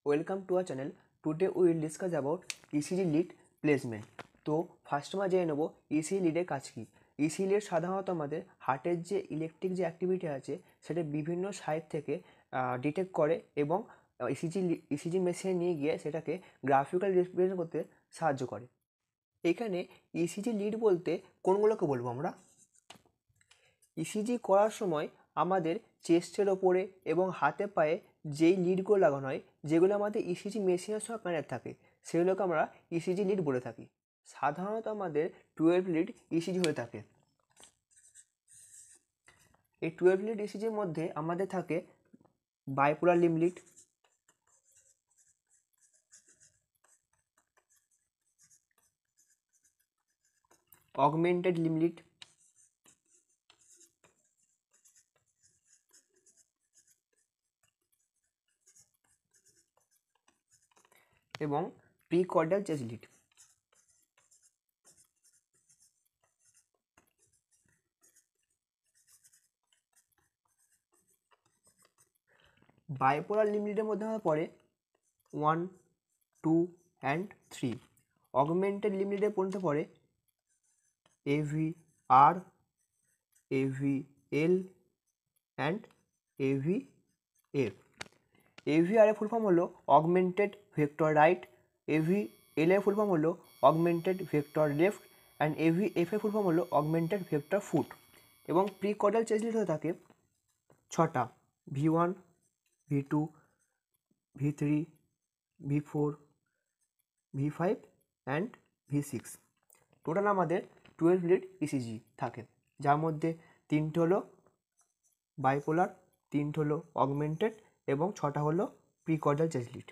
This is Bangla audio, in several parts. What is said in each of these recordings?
Welcome to our channel. Today we will discuss about ECG lead placement. তো ফার্স্ট আমরা জেনে নেব ইসিজি লিডের কাজ কী। ইসিজি লিড সাধারণত আমাদের হার্টের যে ইলেকট্রিক যে অ্যাক্টিভিটি আছে সেটা বিভিন্ন সাইড থেকে ডিটেক্ট করে এবং ইসিজি মেশিনে নিয়ে গিয়ে সেটাকে গ্রাফিক্যাল রিপ্রেজেন্ট করতে সাহায্য করে। এখানে ইসিজি লিড বলতে কোনগুলোকে বলবো আমরা? ইসিজি করার সময় আমাদের চেস্টের ওপরে এবং হাতে পায়ে যেই লিডগুলো লাগানো হয়, যেগুলো আমাদের ইসিজি মেশিনের সঙ্গে কানেক্ট থাকে, সেগুলোকে আমরা ইসিজি লিড বলে থাকি। সাধারণত আমাদের 12 লিড ইসিজি হয়ে থাকে। এই 12 লিড ইসিজির মধ্যে আমাদের থাকে bipolar limb lead, augmented limb lead, এবং প্রিকর্ডিয়াল চেস্ট লিড। বাইপোলার লিম্ব লিডের মধ্যে আমাদের পড়ে 1, 2 and 3। অগমেন্টেড লিম্ব লিডের মধ্যে পড়ে AVR, AVL and AVF। AVR এর ফুল ফর্ম হলো অগমেন্টেড ভেক্টর রাইট, AVL এর ফুল ফর্ম হলো augmented vector left and AVF এর ফুল ফর্ম হলো অগমেন্টেড ভেক্টর ফুট। এবং প্রিকর্ডিয়াল চেস্ট লিড হয়ে থাকে 6টা: V1, V2, V3, V4, V5 and V6। Total আমাদের 12 লিড ইসিজি থাকে, যার মধ্যে 3টে হলো বাইপোলার, 3টে হলো অগমেন্টেড এবং 6টা হলো প্রিকর্ডিয়াল চেস্ট লিড।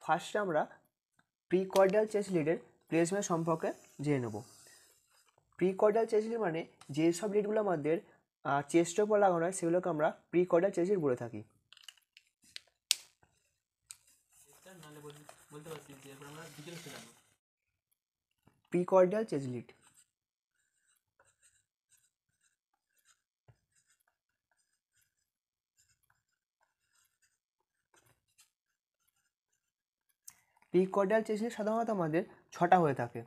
ফার্স্টে আমরা প্রিকর্ডিয়াল চেস্ট লিডের প্লেসমেন্ট সম্পর্কে জেনে নেব। প্রিকর্ডিয়াল চেস্ট লিড মানে যেসব লিডগুলো আমাদের চেস্টের উপর লাগানো হয় সেগুলোকে আমরা প্রিকর্ডিয়াল চেস্ট লিড বলে থাকি। প্রিকর্ডিয়াল চেস্ট লিড প্রিকর্ডিয়াল চেস্ট লিড সাধারণত আমাদের 6টা হয়ে থাকে।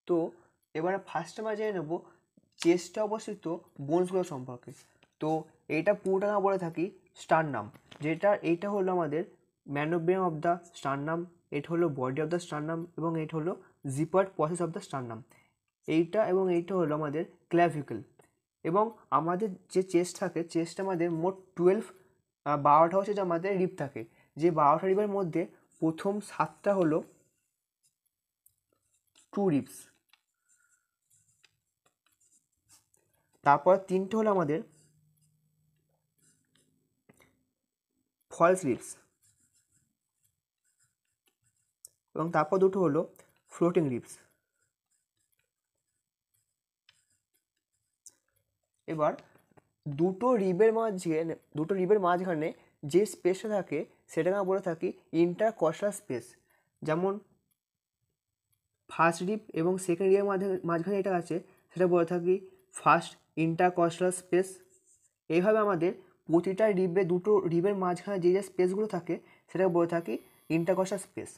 তো এবারে ফার্স্ট আমরা জেনে নেব চেস্টে অবস্থিত বোনসগুলো সম্পর্কে। তো এইটা পুরোটা আমরা বলে থাকি স্টারনাম, এইটা হলো আমাদের ম্যানোব্রেম অফ দ্য স্টারনাম, এটা হলো বডি অফ দ্য স্টারনাম এবং এটা হলো জিপার্ড প্রসেস অফ দ্য স্টারনাম। এইটা এবং হলো আমাদের ক্ল্যাভিকল। এবং আমাদের যে চেস্ট থাকে, চেস্ট আমাদের মোট 12টা হচ্ছে যে আমাদের রিব থাকে, যে 12টা রিবের মধ্যে প্রথম 7টা হলো ট্রু রিবস, তারপর 3টে হলো আমাদের ফলস রিবস এবং তারপর 2টো হলো ফ্লোটিং রিবস। এবার দুটো রিবের মাঝখানে যে স্পেসটা থাকে সেটাকে আমরা বলে থাকি ইন্টারকস্টাল স্পেস। যেমন ফার্স্ট রিব এবং সেকেন্ড রিবের মাঝখানে এটা আছে, সেটা বলে থাকি ফার্স্ট ইন্টারকস্টাল স্পেস। এইভাবে আমাদের প্রতিটা দুটো রিবের মাঝখানে যে স্পেসগুলো থাকে সেটাকে বলে থাকি ইন্টারকস্টাল স্পেস।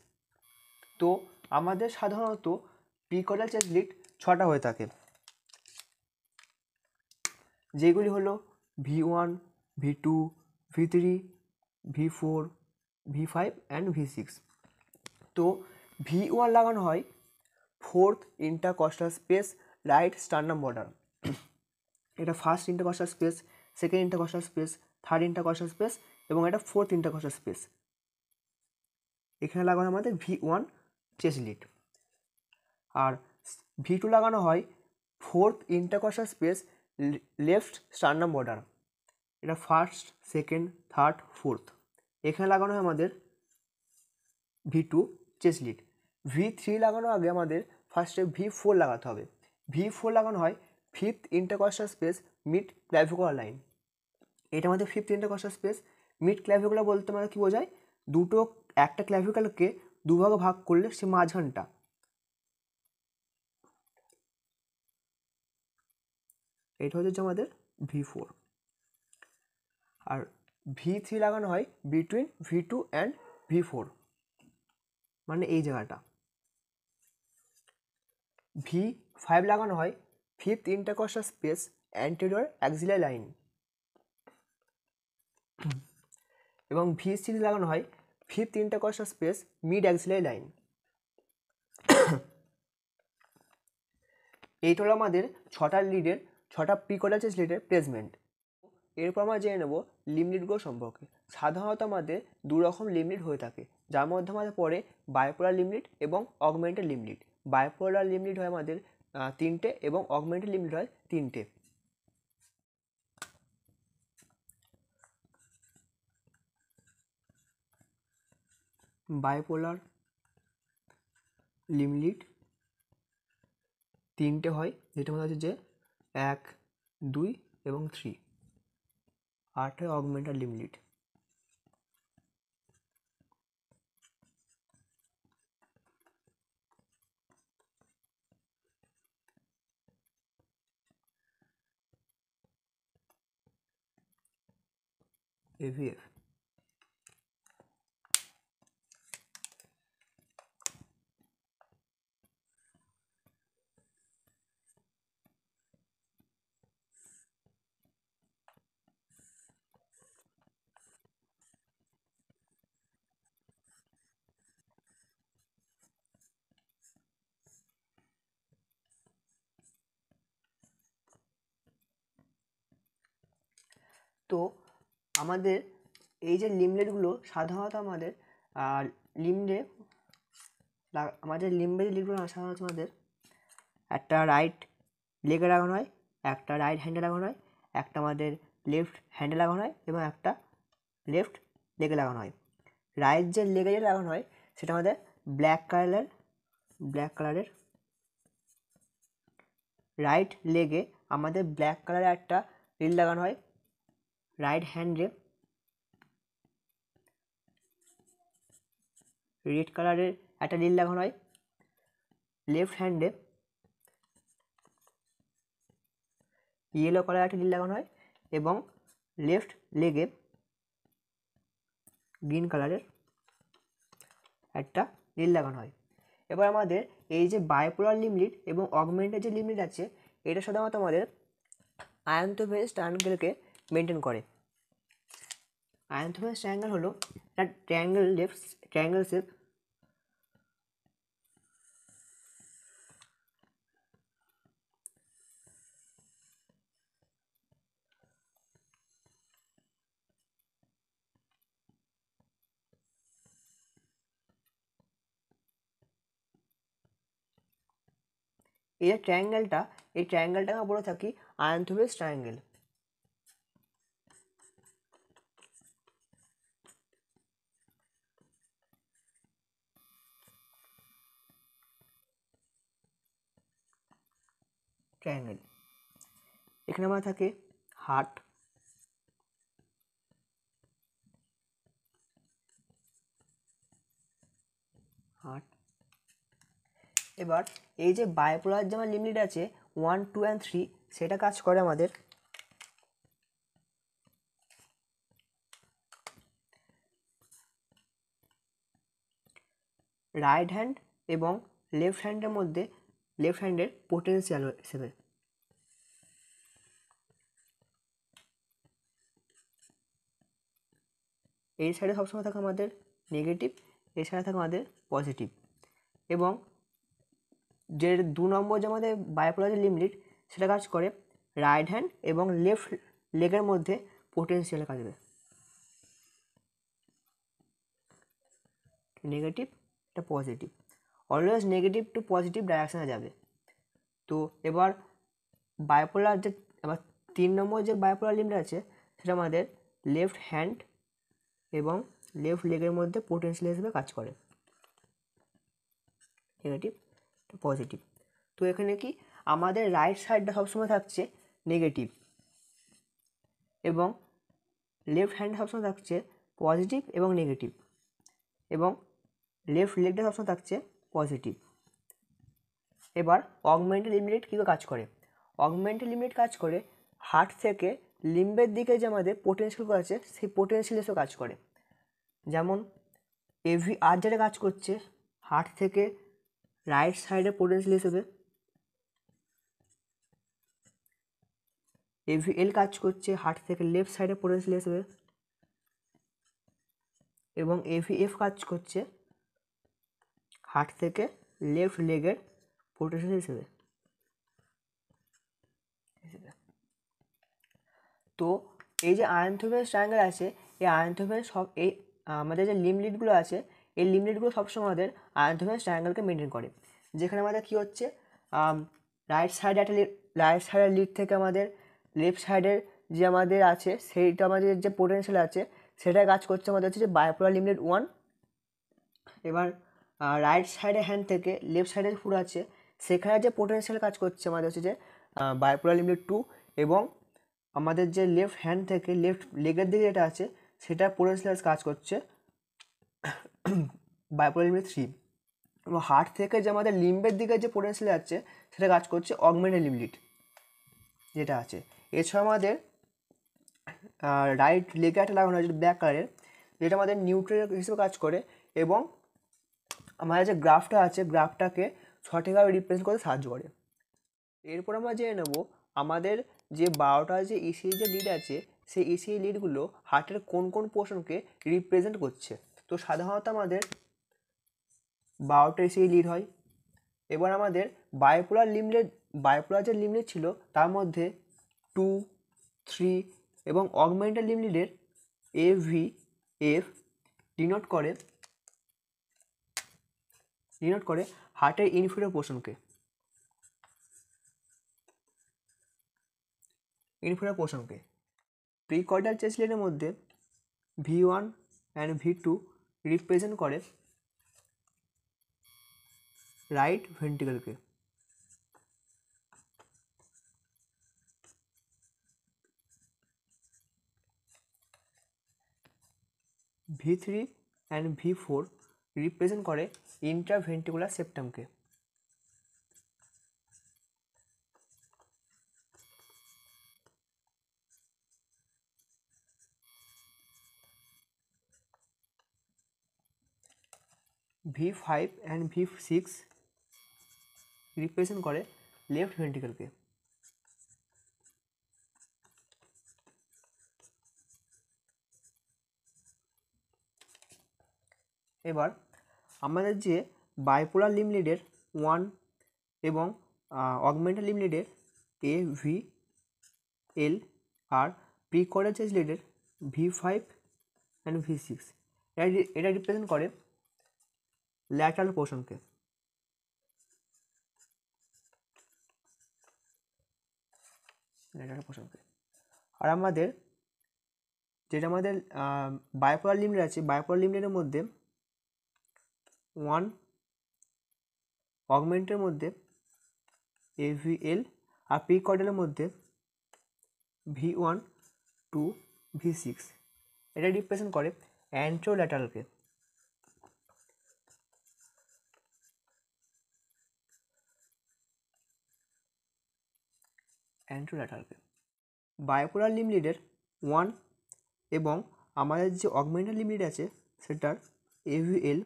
তো আমাদের সাধারণত প্রিকর্ডিয়াল চেস্ট লিড 6টা হয়ে থাকে, যেগুলি হলো V1, V2, V3, V4, V5 and V6। তো V1 লাগানো হয় fourth intercostal space right sternum border. এটা first intercostal space, second intercostal space, third intercostal space এবং এটা ফোর্থ ইন্টারকস্টাল স্পেস। এখানে লাগানো আমাদের V1 চেস্ট লিড। আর V2 লাগানো হয় fourth intercostal space left sternum border. এটা ফার্স্ট, সেকেন্ড, থার্ড, ফোর্থ। এখানে লাগানো হয় আমাদের V2 চেস্ট লিড। V3 লাগানোর আগে আমাদের ফার্স্টে V4 লাগাতে হবে। V4 লাগানো হয় fifth intercostal space mid clavicular line. এটা আমাদের fifth intercostal space. Mid clavicular বলতে মানে কী বোঝায়? একটা ক্ল্যাভিকুলারকে দুভাগে ভাগ করলে সে মাঝখানটা। এটা হচ্ছে আমাদের V4। আর V3 লাগানো হয় বিটুইন V2 অ্যান্ড V4, মানে এই জায়গাটা। V5 লাগানো হয় fifth intercostal space anterior axillary line. এবং V6 লাগানো হয় fifth intercostal space mid axillary line. এইটা হলো আমাদের ছটা প্রিকর্ডিয়াল চেস্ট লিডের প্লেসমেন্ট। এরপর আমরা জেনে নেব লিম্ব লিডগুলো সম্পর্কে। সাধারণত আমাদের দু রকম লিম্ব লিড হয়ে থাকে, যার মধ্যে আমাদের পড়ে বায়োপোলার লিম্ব লিড এবং augmented limb lead. Bipolar limb lead হয় আমাদের 3টে এবং অগমেন্টেড লিম্ব লিড হয় 3টে। বায়োপোলার লিম্ব লিড 3টে হয়, যেটা মধ্যে হচ্ছে যে 1, 2 এবং 3। আর হয় অগমেন্টেড লিম্ব লিড। AVF। তো আমাদের এই যে লিম্ব লিডগুলো সাধারণত আমাদের লিম্বে যে লিডগুলো সাধারণত আমাদের একটা রাইট লেগে লাগানো হয়, একটা রাইট হ্যান্ডে লাগানো হয়, একটা আমাদের লেফট হ্যান্ডে লাগানো হয় এবং একটা লেফট লেগে লাগানো হয়। রাইট যে লেগে যে লাগানো হয় সেটা আমাদের ব্ল্যাক কালারের রাইট লেগে আমাদের ব্ল্যাক কালারের একটা রিল লাগানো হয়। রাইট হ্যান্ডে রেড কালারের একটা রিল লাগানো হয়। লেফট হ্যান্ডে ইয়েলো কালারের একটা রিল লাগানো হয় এবং লেফট লেগে গ্রিন কালারের একটা রিল লাগানো হয়। এবার আমাদের এই যে বায়োপোলার লিম্ব লিড এবং অগমেন্টেড যে লিম্ব লিড আছে, এটা সাধারণত আমাদের আয়ন্তভেজ ট্রায়াঙ্গেলকে মেনটেন করে। আয়ন্তভেজ ট্রায়াঙ্গেল হলো একটা ট্রায়াঙ্গেল শেপ। এই যে ট্রায়াঙ্গেলটাকে আমরা বলে থাকি আয়ন্তভেজ ট্রায়াঙ্গেল। এখানে আমরা থাকে হার্ট, এবার এই যে বায়োপোলার যে আমার লিম্ব লিড আছে 1, 2 and 3, সেটা কাজ করে আমাদের রাইট হ্যান্ড এবং লেফট হ্যান্ডের মধ্যে লেফট হ্যান্ডের পোটেনশিয়াল হিসেবে। এই সাইডে সবসময় থাকে আমাদের নেগেটিভ, এই সাইডে থাকে আমাদের পজিটিভ। এবং যে 2 নম্বর যে আমাদের বায়োপোলার যে লিমিট সেটা কাজ করে রাইট হ্যান্ড এবং লেফট লেগের মধ্যে পোটেনশিয়ালে কাজ করে। নেগেটিভ, এটা positive, always negative to positive ডাইরেকশানে যাবে। তো এবার বায়োপোলার যে এবার 3 নম্বর যে বায়োপোলার লিমিট আছে সেটা আমাদের লেফট হ্যান্ড এবং লেফট লেগের মধ্যে পোটেনশিয়াল হিসেবে কাজ করে, নেগেটিভ টু পজিটিভ। তো এখানে কি আমাদের রাইট সাইডটা সবসময় থাকছে নেগেটিভ এবং লেফট হ্যান্ড সবসময় থাকছে পজিটিভ এবং নেগেটিভ, এবং লেফট লেগটা সবসময় থাকছে পজিটিভ। এবার অগমেন্টেড লিমিট কীভাবে কাজ করে? অগমেন্টেড লিমিট কাজ করে হার্ট থেকে লিম্বের দিকে যে আমাদের পোটেনশিয়ালগুলো আছে সেই পোটেনশিয়াল এসে কাজ করে। যেমন AVR যেটা কাজ করছে হার্ট থেকে রাইট সাইডে পোটেনশিয়াল হিসেবে, AVL কাজ করছে হার্ট থেকে লেফট সাইডে পোটেনশিয়াল হিসেবে, এবং AVF কাজ করছে হার্ট থেকে লেফট লেগের পোটেনশিয়াল হিসেবে। তো এই যে আয়ন্থোভেন্স ট্রায়াঙ্গেল আছে, এই আয়ন্থোভেন্স সব এই আমাদের যে লিমিটগুলো আছে এই লিমিটগুলো সবসময় আমাদের আয়ন্থোভেন্স ট্রায়াঙ্গেলকে মেনটেন করে। যেখানে আমাদের কী হচ্ছে, রাইট সাইডে একটা রাইট সাইডের লিড থেকে আমাদের লেফট সাইডের যে আমাদের আছে সেইটা আমাদের যে পোটেনশিয়াল আছে সেটা কাজ করছে আমাদের হচ্ছে যে বায়োপোলার লিমিট 1। এবার রাইট সাইডে হ্যান্ড থেকে লেফট সাইডে ফুট আছে সেখানে যে পোটেনশিয়াল কাজ করছে আমাদের হচ্ছে যে বায়োপোলার লিমিট 2, এবং আমাদের যে লেফট হ্যান্ড থেকে লেফট লেগের দিকে যেটা আছে সেটা পোটেনশিয়াল কাজ করছে বায়োপোলার লিমিট 3, এবং হার্ট থেকে যে আমাদের লিম্বের দিকে যে পোটেনশিয়াল আছে সেটা কাজ করছে অগমেন্টেড লিমিট যেটা আছে। এছাড়া আমাদের রাইট লেগে একটা লাগানো হয়েছে ব্ল্যাক কালারের, যেটা আমাদের নিউট্রাল হিসেবে কাজ করে এবং আমাদের যে গ্রাফটা আছে গ্রাফটাকে সঠিকভাবে রিপ্রেজেন্ট করতে সাহায্য করে। এরপর আমরা জেনে নেব আমাদের যে 12টা যে ইসিজি যে লিড আছে সেই ইসিজি লিডগুলো হার্টের কোন কোন পোর্শনকে রিপ্রেজেন্ট করছে। তো সাধারণত আমাদের 12টা ইসিজি লিড হয়। এবার আমাদের বায়োপোলার যে লিমিট ছিল তার মধ্যে 2, 3 এবং অগমেন্টেড লিমিটের AVF ডিনোট করে হার্টের ইনফিরিয়র পোর্শনকে। প্রিকর্ডিয়াল চেস্ট লিডের মধ্যে V1 অ্যান্ড V2 রিপ্রেজেন্ট করে রাইট ভেন্ট্রিকলকে। V3 অ্যান্ড V4 রিপ্রেজেন্ট করে ইন্ট্রাভেন্ট্রিকুলার সেপ্টামকে। V5 অ্যান্ড V6 রিপ্রেজেন্ট করে লেফট ভেন্ট্রিকলকে। এবার আমাদের যে বায়োপোলার লিমিটের 1 এবং অগমেন্টেড লিমিটের AVL আর প্রিকর্ডিয়াল চেস্ট লিডের V5 অ্যান্ড V6 এটা রিপ্রেজেন্ট করে ল্যাটারাল পোর্শনকে। আর আমাদের যেটা আমাদের বায়োপোলার লিমিট আছে বায়োপোলার লিমিটের মধ্যে 1 অগমেন্টের মধ্যে AVL আর প্রিকর্ডিয়ালের মধ্যে V1 to V6 এটা রিপ্রেজেন্ট করে অ্যান্ট্রোল্যাটারালকে। বায়োপোলার লিমিটের 1 এবং আমাদের যে অগমেন্টেড লিমিট আছে সেটার AVL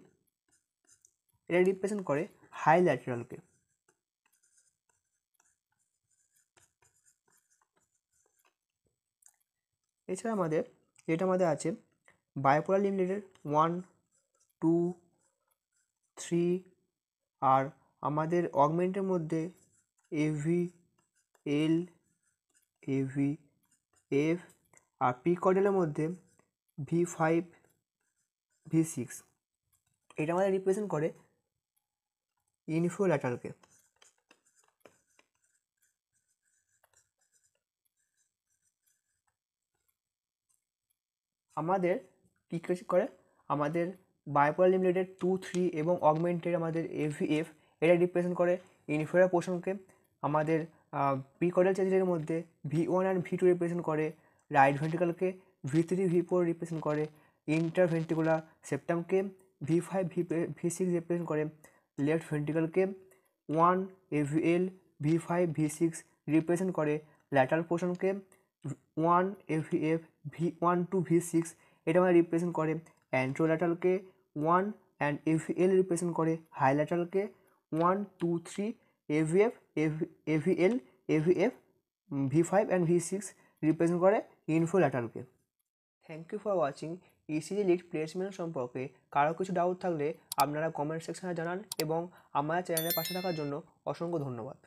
এটা রিপ্রেজেন্ট করে হাই ল্যাটারালকে। এছাড়া আমাদের যেটা আমাদের আছে বায়োপোলার লিমিটেডের 1, 2, 3 আর আমাদের অগমেন্টের মধ্যে এভি, এল, এভি, এফ আর পি কর্ডেলের মধ্যে V5, V6। এটা আমাদের রিপ্রেজেন্ট করে ইনফ্লোল্যাটারালকে। আমাদের কী করে আমাদের বায়োপোলার লিমিটেডের 2, 3 এবং অগমেন্টেড আমাদের এভিএফ এটা রিপ্রেজেন্ট করে ইনফেরিয়র পোর্শনকে। আমাদের প্রিকর্ডিয়াল চেঞ্জের মধ্যে V1 অ্যান্ড V2 রিপ্রেজেন্ট করে রাইট ভেন্ট্রিকলকে, V3, V4 রিপ্রেজেন্ট করে ইন্টারভেন্ট্রিকুলার সেপ্টামকে, V5, V6 রিপ্রেজেন্ট করে লেফট ভেন্ট্রিকলকে, 1 AVL, V5, V6 রিপ্রেজেন্ট করে ল্যাটারাল পোর্শনকে, 1 AVF, V1 to V6 এটা আমরা রিপ্রেজেন্ট করে অ্যান্ট্রোল্যাটারালকে, 1 অ্যান্ড AVL রিপ্রেজেন্ট করে হাইল্যাটারালকে, 1, 2, 3 AVF, AVL, AVF, V5 and V6 represent করে ইনফ্লোল্যাটারালকে। Thank you for watching. ECG lead placement সম্পর্কে কারো কিছু ডাউট থাকলে আপনারা কমেন্ট সেকশনে জানান এবং আমার চ্যানেলের পাশে থাকার জন্য অসংখ্য ধন্যবাদ।